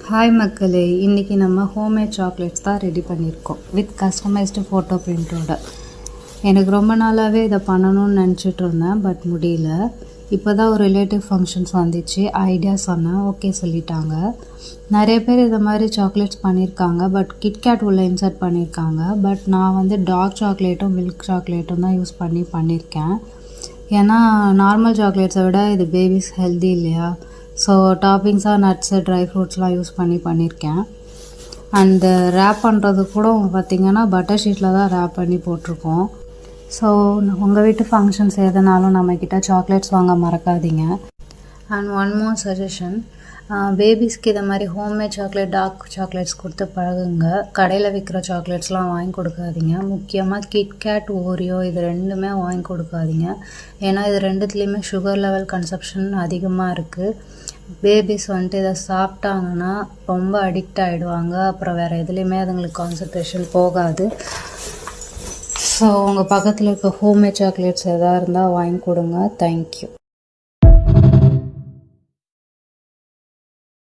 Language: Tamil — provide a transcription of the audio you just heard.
ஹாய் மக்களே, இன்றைக்கி நம்ம ஹோம்மேட் சாக்லேட்ஸ் தான் ரெடி பண்ணியிருக்கோம் வித் கஸ்டமைஸ்டு ஃபோட்டோ பிரிண்டோட. எனக்கு ரொம்ப நாளாகவே இதை பண்ணணும்னு நினச்சிட்டு இருந்தேன், பட் முடியல. இப்போ தான் ஒரு ரிலேட்டிவ் ஃபங்க்ஷன்ஸ் வந்துச்சு, ஐடியா சொன்னேன், ஓகே சொல்லிட்டாங்க. நிறைய பேர் இதை மாதிரி சாக்லேட்ஸ் பண்ணியிருக்காங்க, பட் கிட்கேட் உள்ளே இன்சர்ட் பண்ணியிருக்காங்க. பட் நான் வந்து டார்க் சாக்லேட்டும் மில்க் சாக்லேட்டும் தான் யூஸ் பண்ணியிருக்கேன். ஏன்னா நார்மல் சாக்லேட்ஸை விட இது பேபிஸ் ஹெல்தி இல்லையா. ஸோ டாப்பிங்ஸாக நட்ஸு ட்ரை ஃப்ரூட்ஸ்லாம் யூஸ் பண்ணியிருக்கேன். அண்டு ரேப் பண்ணுறது கூட பார்த்திங்கன்னா பட்டர் ஷீட்டில் தான் ரேப் பண்ணி போட்டிருக்கோம். ஸோ உங்கள் வீட்டு ஃபங்க்ஷன்ஸ் எதுனாலும் நம்மக்கிட்ட சாக்லேட்ஸ் வாங்க மறக்காதீங்க. அண்ட் ஒன் மோர் சஜஷன், பேபிஸ்க்கு இதை மாதிரி ஹோம்மேட் சாக்லேட் டார்க் சாக்லேட்ஸ் கொடுத்து பழகுங்க. கடையில் விற்கிற சாக்லேட்ஸ்லாம் வாங்கி கொடுக்காதீங்க. முக்கியமாக கிட்கேட், ஓரியோ இது ரெண்டுமே வாங்கி கொடுக்காதீங்க. ஏன்னா இது ரெண்டுத்துலேயுமே சுகர் லெவல் கன்சப்ஷன் அதிகமாக இருக்குது. பேபிஸ் வந்துட்டு இதை சாப்பிட்டாங்கன்னா ரொம்ப அடிக்ட் ஆகிடுவாங்க. அப்புறம் வேறு எதுலேயுமே அதுங்களுக்கு கான்சன்ட்ரேஷன் போகாது. ஸோ உங்கள் பக்கத்தில் இருக்க ஹோம்மேட் சாக்லேட்ஸ் எதாக இருந்தால் வாங்கி கொடுங்க. தேங்க்யூ.